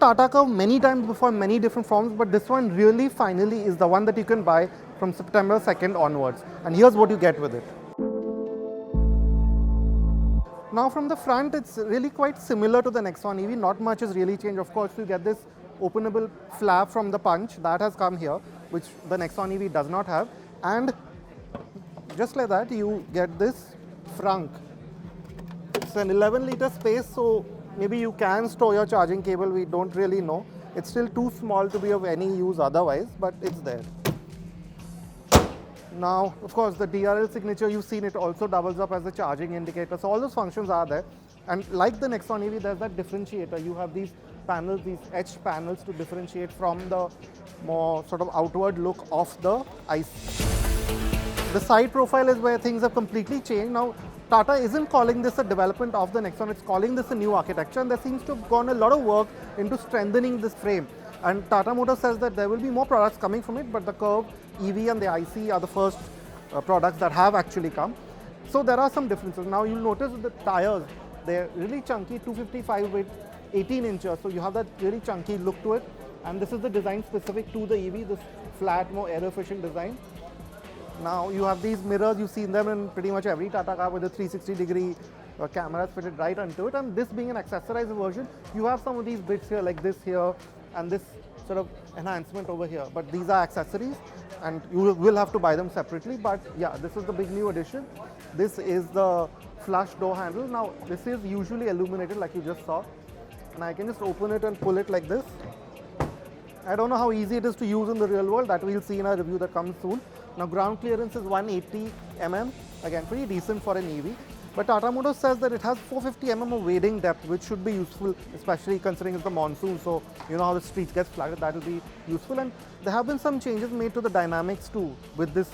Tata Curvv many times before, many different forms, but this one really finally is the one that you can buy from September 2nd onwards. And here's what you get with it. Now from the front, it's really quite similar to the Nexon EV. Not much has really changed. Of course, you get this openable flap from the Punch that has come here, which the Nexon EV does not have. And just like that, you get this frunk. It's an 11-liter space, so maybe you can store your charging cable. We don't really know. It's still too small to be of any use otherwise, but it's there. Now, of course, the DRL signature, you've seen it also doubles up as a charging indicator. So all those functions are there. And like the Nexon EV, there's that differentiator. You have these panels, these etched panels to differentiate from the more sort of outward look of the ICE. The side profile is where things have completely changed. Now, Tata isn't calling this a development of the Nexon, it's calling this a new architecture, and there seems to have gone a lot of work into strengthening this frame. And Tata Motors says that there will be more products coming from it, but the Curvv EV and the IC are the first products that have actually come. So there are some differences. Now you'll notice the tires, they're really chunky, 255 with 18 inches, so you have that really chunky look to it. And this is the design specific to the EV, this flat, more air-efficient design. Now you have these mirrors, you've seen them in pretty much every Tata car with a 360-degree cameras fitted right onto it, and this being an accessorized version, you have some of these bits here like this here and this sort of enhancement over here, but these are accessories and you will have to buy them separately. But yeah, this is the big new addition. This is the flush door handle. Now this is usually illuminated like you just saw, and I can just open it and pull it like this. I don't know how easy it is to use in the real world, that we'll see in our review that comes soon. Now ground clearance is 180 mm, again pretty decent for an EV. But Tata Motors says that it has 450 mm of wading depth, which should be useful, especially considering it's the monsoon. So you know how the streets get flooded, that will be useful. And there have been some changes made to the dynamics too with this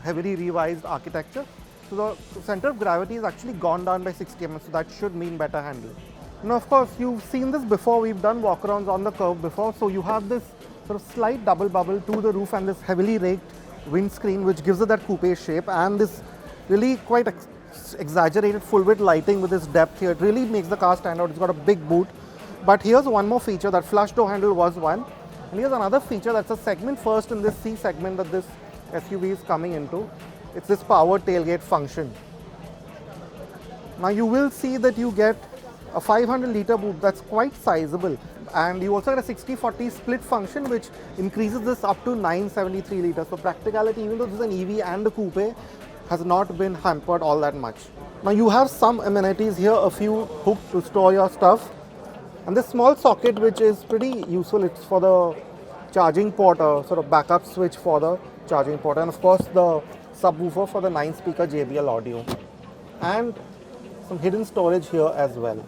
heavily revised architecture. So the center of gravity is actually gone down by 60 mm, so that should mean better handling. Now of course you've seen this before, we've done walkarounds on the Curvv before. So you have this sort of slight double bubble to the roof and this heavily raked windscreen which gives it that coupe shape, and this really quite exaggerated full width lighting with this depth here. It really makes the car stand out. It's got a big boot. But here's one more feature, that flush door handle was one. And here's another feature that's a segment first in this C segment that this SUV is coming into. It's this power tailgate function. Now you will see that you get a 500-liter boot that's quite sizable. And you also get a 60-40 split function which increases this up to 973 liters. So practicality, even though this is an EV and a coupe, has not been hampered all that much. Now you have some amenities here, a few hooks to store your stuff, and this small socket which is pretty useful. It's for the charging port, a sort of backup switch for the charging port, and of course the subwoofer for the 9-speaker JBL audio, and some hidden storage here as well.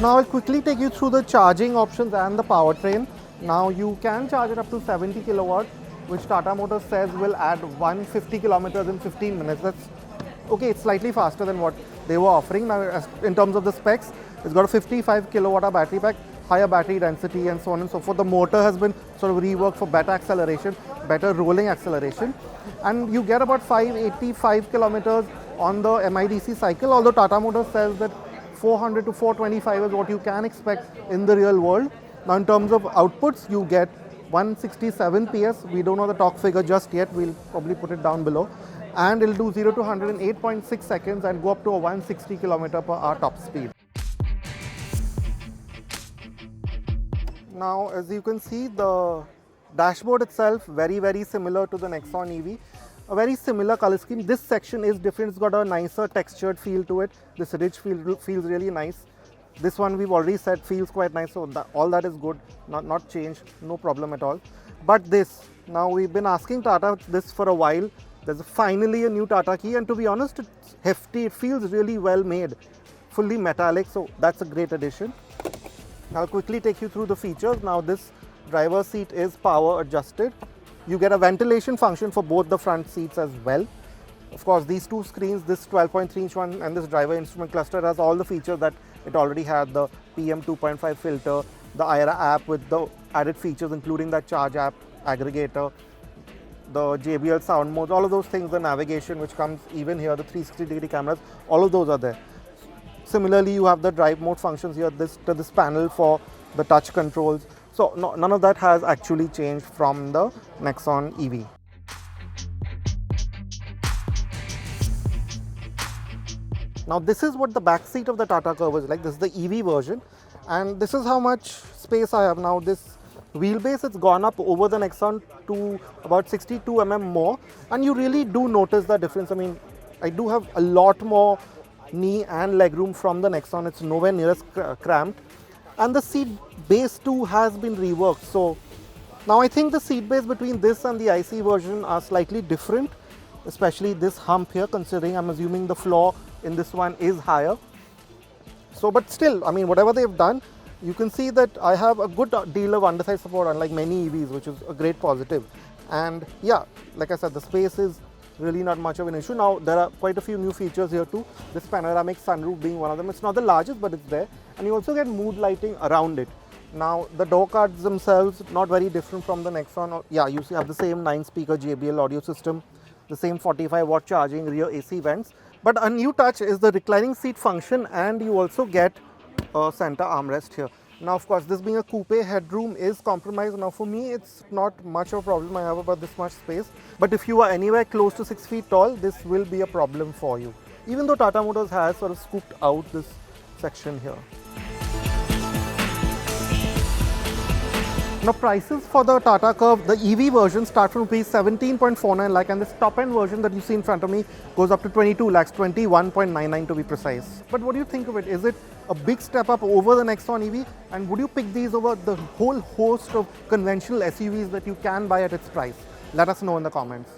Now I'll quickly take you through the charging options and the powertrain. Now you can charge it up to 70 kilowatt, which Tata Motors says will add 150 kilometers in 15 minutes. That's okay, it's slightly faster than what they were offering. Now, in terms of the specs, it's got a 55 kilowatt hour battery pack, higher battery density, and so on and so forth. The motor has been sort of reworked for better acceleration, better rolling acceleration, and you get about 585 kilometers on the MIDC cycle, although Tata Motors says that 400 to 425 is what you can expect in the real world. Now in terms of outputs, you get 167 PS. We don't know the torque figure just yet. We'll probably put it down below. And it'll do 0 to 100 in 8.6 seconds and go up to a 160 km per hour top speed. Now, as you can see, the dashboard itself very similar to the Nexon EV. A very similar color scheme. This section is different. It's got a nicer textured feel to it. This ridge feels really nice. This one we've already said feels quite nice, so all that is good, not changed, no problem at all. But this, now we've been asking Tata this for a while. There's finally a new Tata key, and to be honest, it's hefty. It feels really well made, fully metallic, so that's a great addition. I'll quickly take you through the features. Now this driver's seat is power adjusted. You get a ventilation function for both the front seats as well. Of course, these two screens, this 12.3-inch one and this driver instrument cluster, has all the features that it already had, the PM 2.5 filter, the IRA app with the added features including that charge app, aggregator, the JBL sound modes, all of those things, the navigation which comes even here, the 360-degree cameras, all of those are there. Similarly, you have the drive mode functions here, this panel for the touch controls. So none of that has actually changed from the Nexon EV. Now this is what the back seat of the Tata Curvv is like. This is the EV version, and this is how much space I have now. This wheelbase, it's gone up over the Nexon to about 62 mm more, and you really do notice the difference. I mean, I do have a lot more knee and leg room from the Nexon. It's nowhere near as cramped, and the seat base too has been reworked. So now I think the seat base between this and the IC version are slightly different, especially this hump here, considering I'm assuming the floor in this one is higher. So, but still, I mean, whatever they've done, you can see that I have a good deal of underside support, unlike many EVs, which is a great positive. And yeah, like I said, the space is really not much of an issue. Now, there are quite a few new features here too, this panoramic sunroof being one of them. It's not the largest, but it's there. And you also get mood lighting around it. Now, the door cards themselves, not very different from the Nexon. Yeah, you have the same 9-speaker JBL audio system, the same 45-watt charging, rear AC vents. But a new touch is the reclining seat function, and you also get a center armrest here. Now, of course, this being a coupe, headroom is compromised. Now, for me, it's not much of a problem. I have about this much space. But if you are anywhere close to 6 feet tall, this will be a problem for you. Even though Tata Motors has sort of scooped out this section here. Now, prices for the Tata Curvv, the EV version, start from rupees 17.49 lakh, and this top-end version that you see in front of me goes up to 22 lakhs, 21.99 to be precise. But what do you think of it? Is it a big step up over the Nexon EV? And would you pick these over the whole host of conventional SUVs that you can buy at its price? Let us know in the comments.